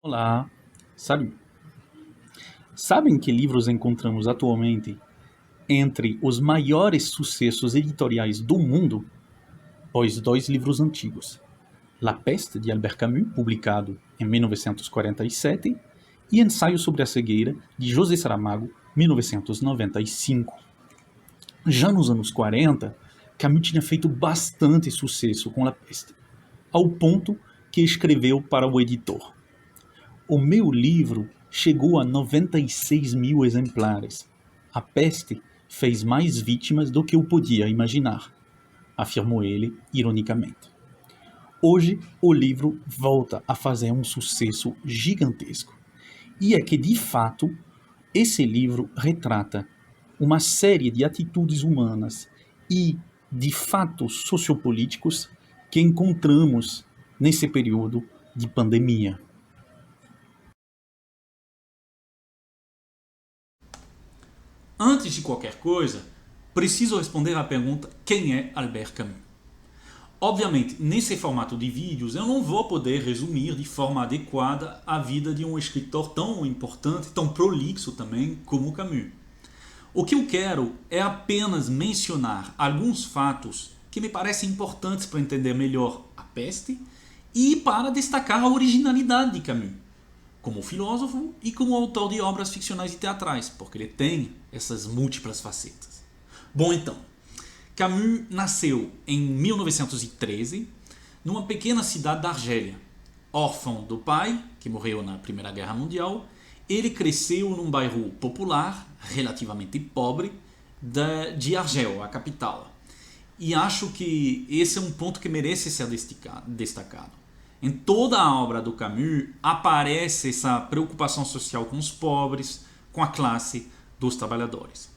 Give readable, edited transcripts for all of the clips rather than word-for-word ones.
Olá, sabe, sabem que livros encontramos atualmente entre os maiores sucessos editoriais do mundo? Pois dois livros antigos, La Peste, de Albert Camus, publicado em 1947, e Ensaio sobre a Cegueira, de José Saramago, 1995. Já nos anos 40, Camus tinha feito bastante sucesso com La Peste, ao ponto que escreveu para o editor: "O meu livro chegou a 96 mil exemplares. A peste fez mais vítimas do que eu podia imaginar", afirmou ele ironicamente. Hoje, o livro volta a fazer um sucesso gigantesco. E é que, de fato, esse livro retrata uma série de atitudes humanas e de fatos sociopolíticos que encontramos nesse período de pandemia. Antes de qualquer coisa, preciso responder à pergunta: quem é Albert Camus? Obviamente, nesse formato de vídeos, eu não vou poder resumir de forma adequada a vida de um escritor tão importante, tão prolixo também como Camus. O que eu quero é apenas mencionar alguns fatos que me parecem importantes para entender melhor a peste e para destacar a originalidade de Camus, como filósofo e como autor de obras ficcionais e teatrais, porque ele tem essas múltiplas facetas. Bom, então, Camus nasceu em 1913 numa pequena cidade da Argélia. Órfão do pai, que morreu na Primeira Guerra Mundial, ele cresceu num bairro popular, relativamente pobre, de Argel, a capital. E acho que esse é um ponto que merece ser destacado. Em toda a obra do Camus aparece essa preocupação social com os pobres, com a classe dos trabalhadores.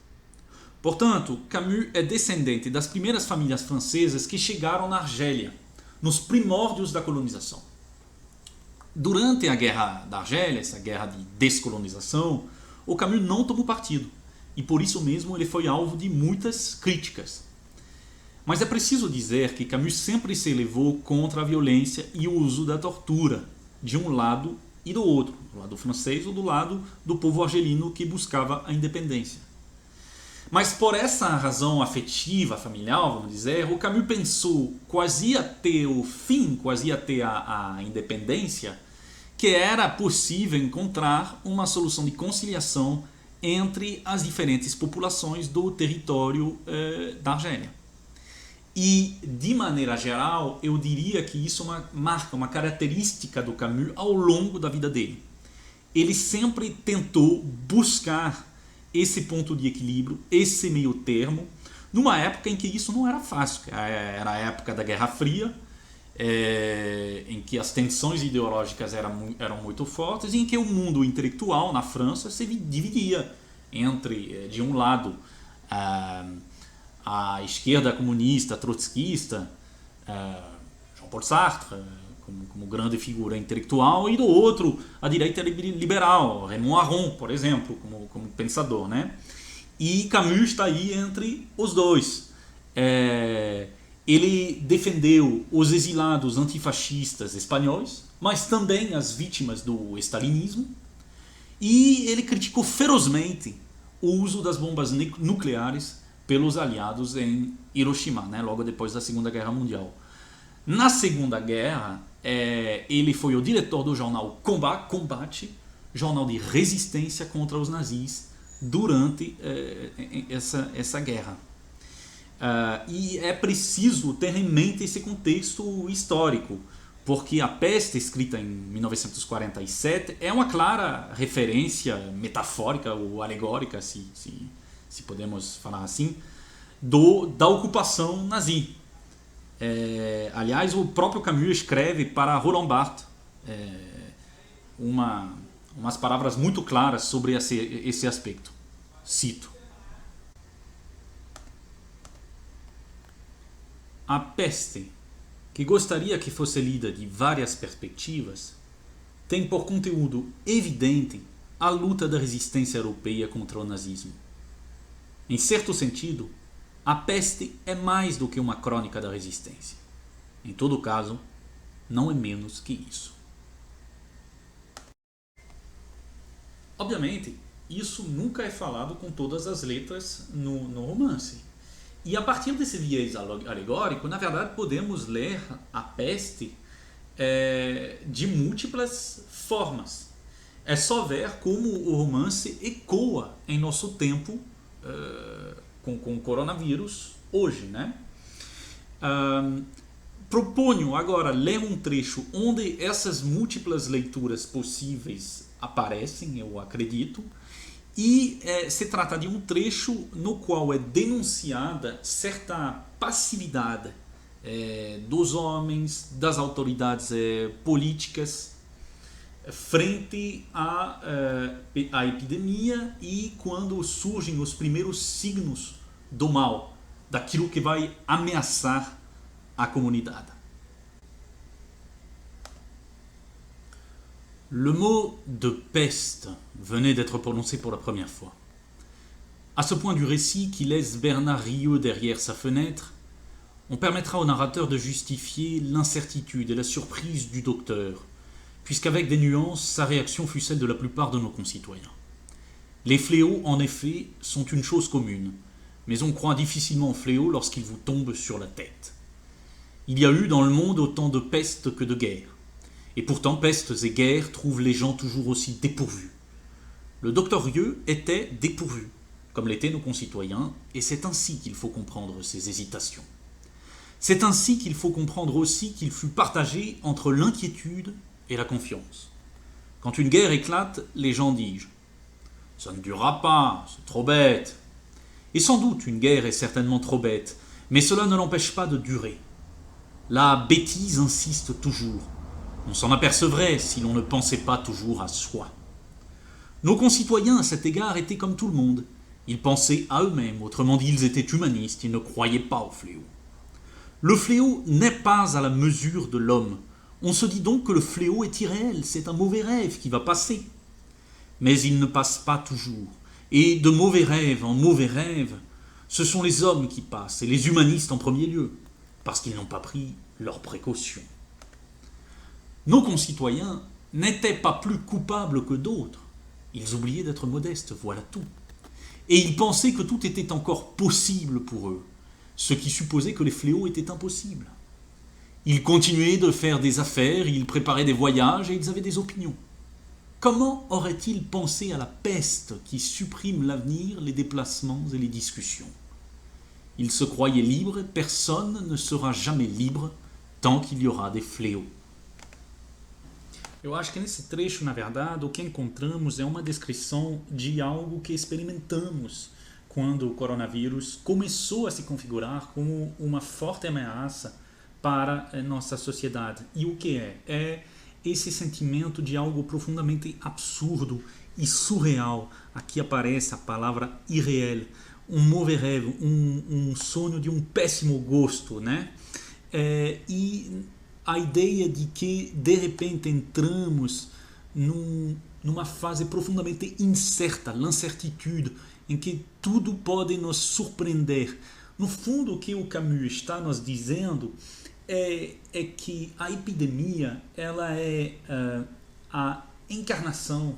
Portanto, Camus é descendente das primeiras famílias francesas que chegaram na Argélia, nos primórdios da colonização. Durante a Guerra da Argélia, essa guerra de descolonização, o Camus não tomou partido e por isso mesmo ele foi alvo de muitas críticas. Mas é preciso dizer que Camus sempre se elevou contra a violência e o uso da tortura, de um lado e do outro, do lado francês ou do lado do povo argelino que buscava a independência. Mas por essa razão afetiva, familiar, vamos dizer, o Camus pensou quase ia ter o fim, quase ia ter a independência, que era possível encontrar uma solução de conciliação entre as diferentes populações do território da Argélia. E, de maneira geral, eu diria que isso é uma marca, uma característica do Camus ao longo da vida dele. Ele sempre tentou buscar esse ponto de equilíbrio, esse meio termo, numa época em que isso não era fácil. Era a época da Guerra Fria, em que as tensões ideológicas eram muito fortes e em que o mundo intelectual na França se dividia entre, de um lado, a esquerda comunista, trotskista, Jean-Paul Sartre, como grande figura intelectual, e do outro, a direita liberal, Raymond Aron, por exemplo, como pensador. Né? E Camus está aí entre os dois. Ele defendeu os exilados antifascistas espanhóis, mas também as vítimas do stalinismo, e ele criticou ferozmente o uso das bombas nucleares pelos aliados em Hiroshima, né, logo depois da Segunda Guerra Mundial. Na Segunda Guerra, ele foi o diretor do jornal Combate, jornal de resistência contra os nazis durante essa guerra. E é preciso ter em mente esse contexto histórico, porque A Peste, escrita em 1947, é uma clara referência metafórica ou alegórica, se podemos falar assim, da ocupação nazi. Aliás, o próprio Camus escreve para Roland Barthes umas palavras muito claras sobre esse aspecto. Cito: "A Peste, que gostaria que fosse lida de várias perspectivas, tem por conteúdo evidente a luta da resistência europeia contra o nazismo. Em certo sentido, A Peste é mais do que uma crônica da resistência. Em todo caso, não é menos que isso." Obviamente, isso nunca é falado com todas as letras no romance. E a partir desse viés alegórico, na verdade, podemos ler a peste de múltiplas formas. É só ver como o romance ecoa em nosso tempo com o coronavírus hoje, né? Proponho agora ler um trecho onde essas múltiplas leituras possíveis aparecem, eu acredito, e se trata de um trecho no qual é denunciada certa passividade dos homens, das autoridades políticas frente à epidemia e quando surgem os primeiros signos do mal, daquilo que vai ameaçar a comunidade. Le mot de peste venait d'être prononcé pour la première fois. À ce point du récit qui laisse Bernard Rieux derrière sa fenêtre, on permettra au narrateur de justifier l'incertitude et la surprise du docteur, puisqu'avec des nuances, sa réaction fut celle de la plupart de nos concitoyens. Les fléaux, en effet, sont une chose commune, mais on croit difficilement aux fléaux lorsqu'ils vous tombent sur la tête. Il y a eu dans le monde autant de pestes que de guerres. Et pourtant, pestes et guerres trouvent les gens toujours aussi dépourvus. Le docteur Rieux était dépourvu, comme l'étaient nos concitoyens, et c'est ainsi qu'il faut comprendre ses hésitations. C'est ainsi qu'il faut comprendre aussi qu'il fut partagé entre l'inquiétude et la confiance. Quand une guerre éclate, les gens disent « Ça ne durera pas, c'est trop bête ». Et sans doute, une guerre est certainement trop bête, mais cela ne l'empêche pas de durer. La bêtise insiste toujours. On s'en apercevrait si l'on ne pensait pas toujours à soi. Nos concitoyens, à cet égard, étaient comme tout le monde. Ils pensaient à eux-mêmes, autrement dit, ils étaient humanistes, ils ne croyaient pas au fléau. Le fléau n'est pas à la mesure de l'homme. On se dit donc que le fléau est irréel, c'est un mauvais rêve qui va passer. Mais il ne passe pas toujours. Et de mauvais rêves en mauvais rêves, ce sont les hommes qui passent, et les humanistes en premier lieu, parce qu'ils n'ont pas pris leurs précautions. Nos concitoyens n'étaient pas plus coupables que d'autres. Ils oubliaient d'être modestes, voilà tout. Et ils pensaient que tout était encore possible pour eux, ce qui supposait que les fléaux étaient impossibles. Ils continuaient de faire des affaires, ils préparaient des voyages et ils avaient des opinions. Comment auraient-ils pensé à la peste qui supprime l'avenir, les déplacements et les discussions? Ils se croyaient libres, personne ne sera jamais libre tant qu'il y aura des fléaux. Eu acho que nesse trecho, na verdade, o que encontramos é uma descrição de algo que experimentamos quando o coronavírus começou a se configurar como uma forte ameaça para a nossa sociedade. E o que é? É esse sentimento de algo profundamente absurdo e surreal. Aqui aparece a palavra irréel, um mauvais rêve, um sonho de um péssimo gosto, né? E a ideia de que de repente entramos numa fase profundamente incerta, l'incertitude, em que tudo pode nos surpreender. No fundo, o que o Camus está nos dizendo é que a epidemia ela é a encarnação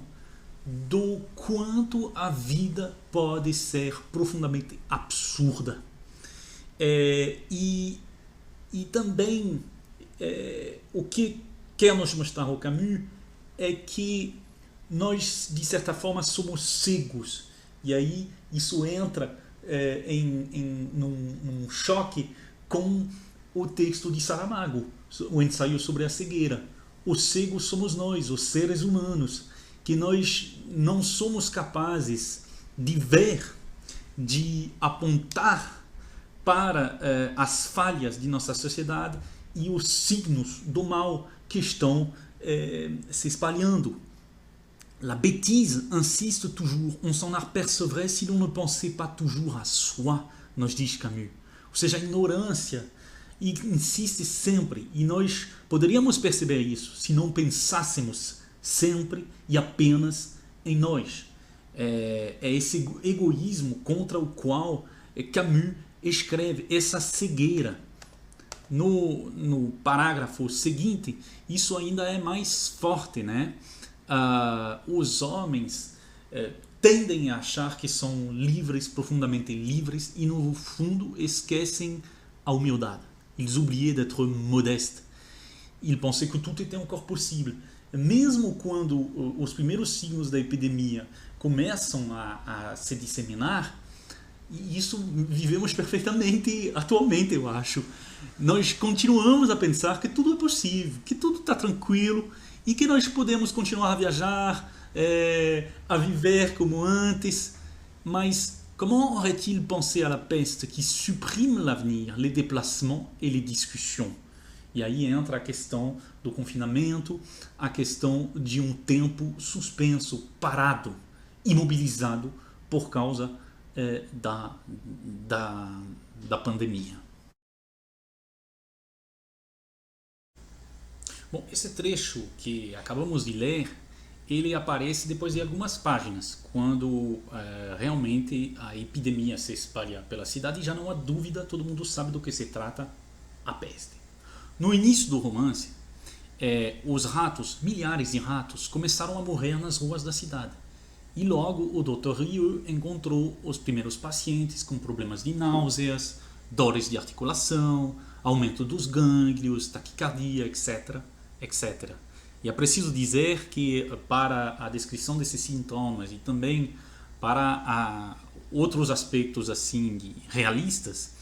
do quanto a vida pode ser profundamente absurda. E também o que quer nos mostrar o Camus é que nós, de certa forma, somos cegos. E aí isso entra num choque com o texto de Saramago, o ensaio sobre a cegueira. Os cegos somos nós, os seres humanos, que nós não somos capazes de ver, de apontar para as falhas de nossa sociedade e os signos do mal que estão se espalhando. La bêtise insiste toujours, on s'en apercevrait si l'on ne pensait pas toujours à soi, nos diz Camus. Ou seja, a ignorância insiste sempre, e nós poderíamos perceber isso se não pensássemos sempre e apenas em nós. É esse egoísmo contra o qual Camus escreve, essa cegueira. No parágrafo seguinte, isso ainda é mais forte, né? Os homens tendem a achar que são livres, profundamente livres, e no fundo esquecem a humildade. Ils oubliaient d'être modestes. Ils pensaient que tout était encore possible. Mesmo quando os primeiros signos da epidemia começam a se disseminar, e isso vivemos perfeitamente atualmente, eu acho. Nós continuamos a pensar que tudo é possível, que tudo está tranquilo e que nós podemos continuar a viajar, a viver como antes. Mas comment aurait-il pensé à la peste qui supprime l'avenir, les déplacements et les discussions? E aí entra a questão do confinamento, a questão de um tempo suspenso, parado, imobilizado por causa da pandemia. Bom, esse trecho que acabamos de ler, ele aparece depois de algumas páginas, quando realmente a epidemia se espalha pela cidade e já não há dúvida, todo mundo sabe do que se trata, a peste. No início do romance, os ratos, milhares de ratos, começaram a morrer nas ruas da cidade. E logo o Dr. Rieu encontrou os primeiros pacientes com problemas de náuseas, dores de articulação, aumento dos gânglios, taquicardia, etc, etc. E é preciso dizer que para a descrição desses sintomas e também para outros aspectos assim realistas,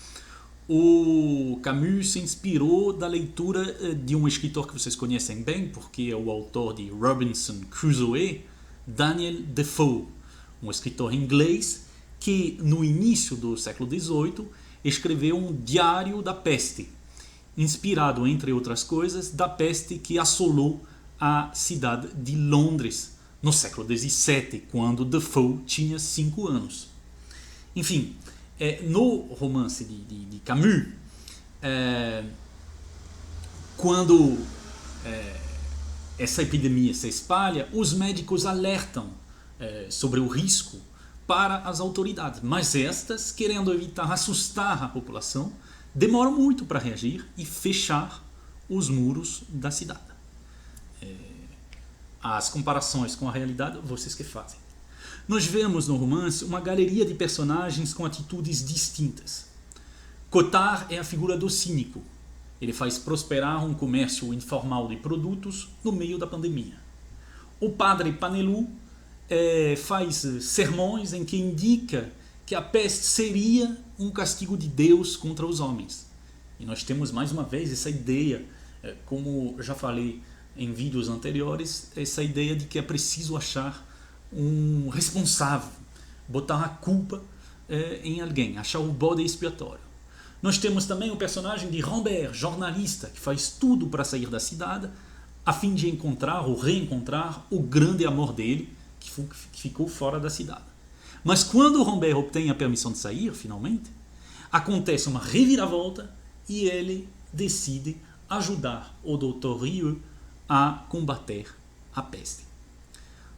o Camus se inspirou da leitura de um escritor que vocês conhecem bem, porque é o autor de Robinson Crusoe, Daniel Defoe, um escritor inglês que no início do século XVIII escreveu um diário da peste, inspirado, entre outras coisas, da peste que assolou a cidade de Londres no século XVII, quando Defoe tinha 5 anos. Enfim, no romance de Camus, quando essa epidemia se espalha, os médicos alertam sobre o risco para as autoridades, mas estas, querendo evitar assustar a população, demoram muito para reagir e fechar os muros da cidade. As comparações com a realidade, vocês que fazem. Nós vemos no romance uma galeria de personagens com atitudes distintas. Cotard é a figura do cínico. Ele faz prosperar um comércio informal de produtos no meio da pandemia. O padre Panelu faz sermões em que indica que a peste seria um castigo de Deus contra os homens. E nós temos mais uma vez essa ideia, como já falei em vídeos anteriores, essa ideia de que é preciso achar um responsável, botar a culpa em alguém, achar o bode expiatório. Nós temos também o personagem de Rambert, jornalista, que faz tudo para sair da cidade, a fim de encontrar ou reencontrar o grande amor dele, que ficou fora da cidade. Mas quando o Rambert obtém a permissão de sair, finalmente, acontece uma reviravolta e ele decide ajudar o Dr. Rieu a combater a peste.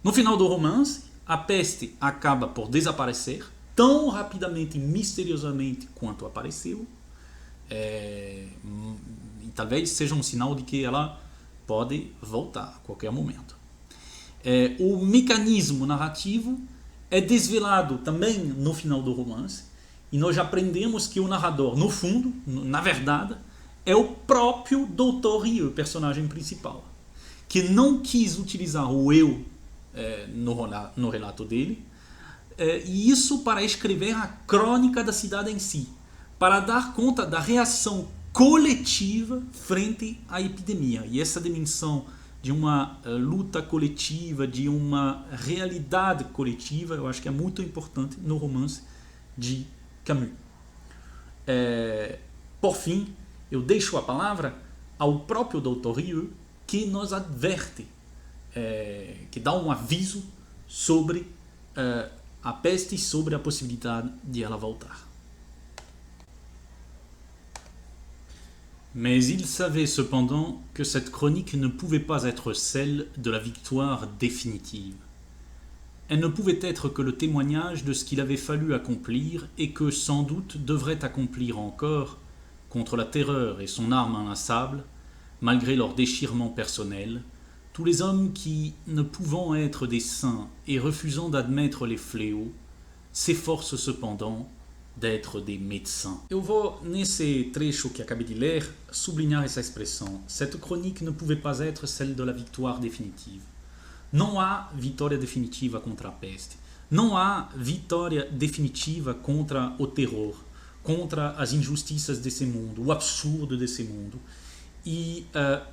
No final do romance, a peste acaba por desaparecer tão rapidamente e misteriosamente quanto apareceu, e talvez seja um sinal de que ela pode voltar a qualquer momento. O mecanismo narrativo é desvelado também no final do romance, e nós aprendemos que o narrador, no fundo, na verdade, é o próprio Dr. Rieu, personagem principal, que não quis utilizar o eu no relato dele, e isso para escrever a crônica da cidade em si, para dar conta da reação coletiva frente à epidemia. E essa dimensão de uma luta coletiva, de uma realidade coletiva, eu acho que é muito importante no romance de Camus. Por fim, eu deixo a palavra ao próprio Dr. Rieu, que nos adverte, que dá um aviso sobre a peste e sobre a possibilidade de ela voltar. Mais il savait cependant que cette chronique ne pouvait pas être celle de la victoire définitive. Elle ne pouvait être que le témoignage de ce qu'il avait fallu accomplir et que sans doute devrait accomplir encore contre la terreur et son arme inlassable, malgré leur déchirement personnel, Tous les hommes qui, ne pouvant être des saints et refusant d'admettre les fléaux, s'efforcent cependant d'être des médecins. Eu vou, nesse trecho que acabei de ler, sublinhar essa expressão. Cette chronique ne pouvait pas être celle de la victoire définitive. Não há vitória definitiva contra a peste. Não há vitória definitiva contra o terror, contra as injustiças desse mundo, o absurdo desse mundo. E,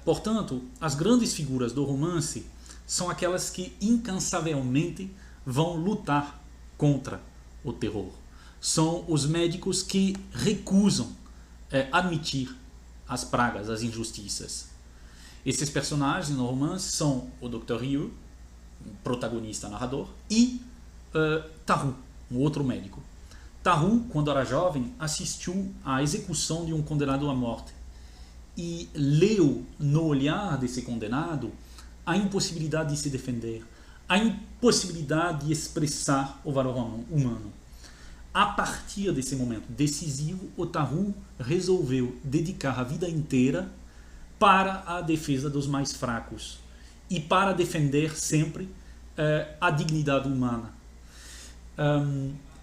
portanto, as grandes figuras do romance são aquelas que incansavelmente vão lutar contra o terror. São os médicos que recusam admitir as pragas, as injustiças. Esses personagens no romance são o Dr. Ryu, protagonista narrador, e Taru, um outro médico. Taru, quando era jovem, assistiu à execução de um condenado à morte e leu no olhar desse condenado a impossibilidade de se defender, a impossibilidade de expressar o valor humano. A partir desse momento decisivo, o Taru resolveu dedicar a vida inteira para a defesa dos mais fracos e para defender sempre a dignidade humana.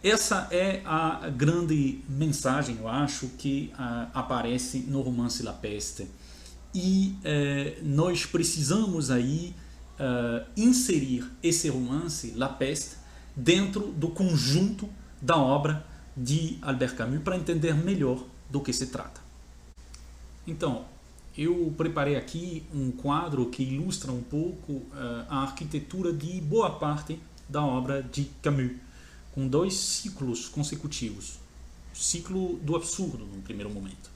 Essa é a grande mensagem, eu acho, que aparece no romance La Peste. E nós precisamos aí inserir esse romance, La Peste, dentro do conjunto da obra de Albert Camus para entender melhor do que se trata. Então, eu preparei aqui um quadro que ilustra um pouco a arquitetura de boa parte da obra de Camus, com 2 ciclos consecutivos. O ciclo do absurde, no primeiro momento.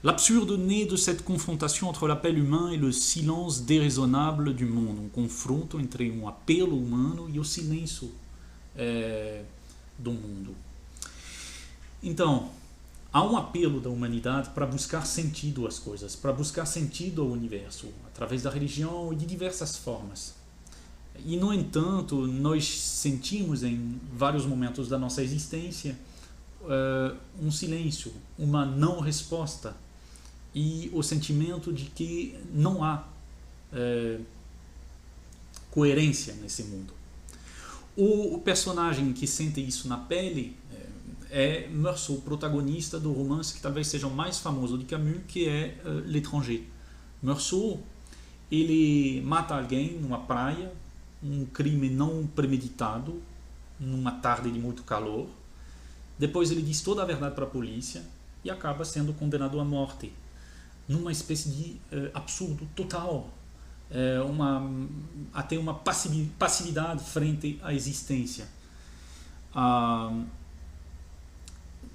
L'absurde naît de cette confrontation entre l'appel humain et le silence déraisonnable du monde. Um confronto entre um apelo humano e o silêncio do mundo. Então, há um apelo da humanidade para buscar sentido às coisas, para buscar sentido ao universo, através da religião e de diversas formas. E, no entanto, nós sentimos em vários momentos da nossa existência um silêncio, uma não resposta e o sentimento de que não há coerência nesse mundo. O personagem que sente isso na pele é Meursault, protagonista do romance que talvez seja o mais famoso de Camus, que é L'Étranger. Meursault, ele mata alguém numa praia, um crime não premeditado, numa tarde de muito calor. Depois ele diz toda a verdade para a polícia e acaba sendo condenado à morte, numa espécie de absurdo total, até uma passividade frente à existência.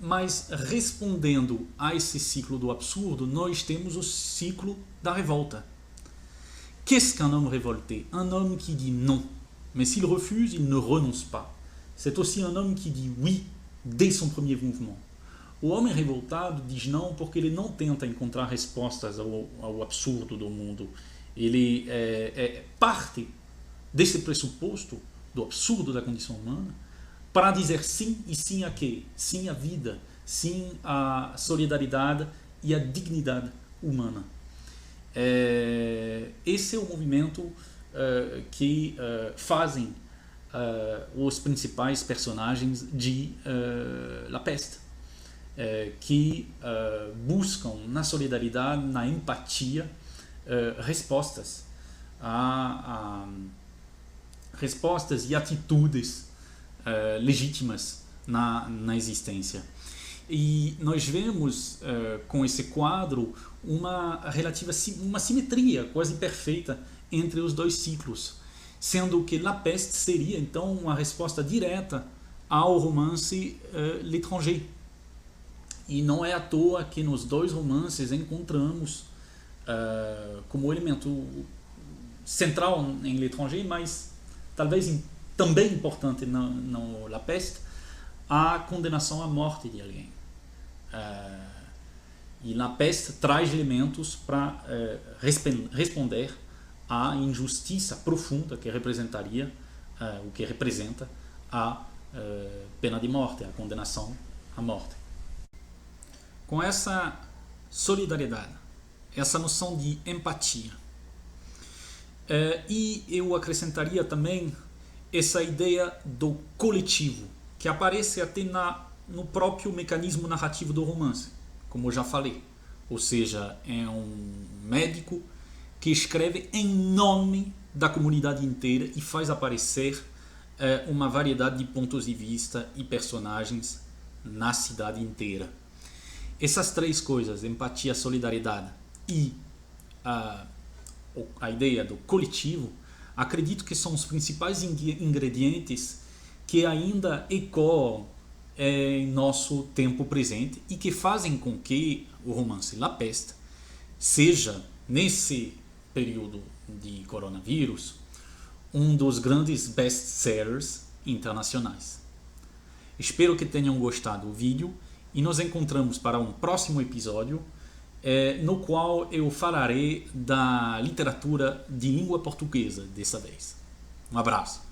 Mas respondendo a esse ciclo do absurdo, nós temos o ciclo da revolta. Qu'est-ce qu'un homme révolté? Un homme qui dit non, mais s'il refuse, il ne renonce pas. C'est aussi un homme qui dit oui dès son premier mouvement. O homem revoltado diz não porque ele não tenta encontrar respostas ao absurdo do mundo. Ele parte desse pressuposto do absurdo da condição humana para dizer sim, e sim a quê? Sim à vida, sim à solidariedade e à dignidade humana. Esse é o movimento que fazem os principais personagens de La Peste, que buscam na solidariedade, na empatia, respostas respostas e atitudes legítimas na existência. E nós vemos com esse quadro uma simetria quase perfeita entre os 2 ciclos, sendo que La Peste seria então uma resposta direta ao romance L'Étranger. E não é à toa que nos 2 romances encontramos como elemento central em L'Étranger, mas talvez também importante no La Peste, a condenação à morte de alguém. E La Peste traz elementos para responder à injustiça profunda que representaria, o que representa a pena de morte, a condenação à morte. Com essa solidariedade, essa noção de empatia, E eu acrescentaria também essa ideia do coletivo, que aparece até no próprio mecanismo narrativo do romance, como eu já falei. Ou seja, é um médico que escreve em nome da comunidade inteira e faz aparecer uma variedade de pontos de vista e personagens na cidade inteira. Essas três coisas, empatia, solidariedade e a ideia do coletivo, acredito que são os principais ingredientes que ainda ecoam em nosso tempo presente e que fazem com que o romance La Peste seja, nesse período de coronavírus, um dos grandes best-sellers internacionais. Espero que tenham gostado do vídeo e nos encontramos para um próximo episódio no qual eu falarei da literatura de língua portuguesa dessa vez. Um abraço.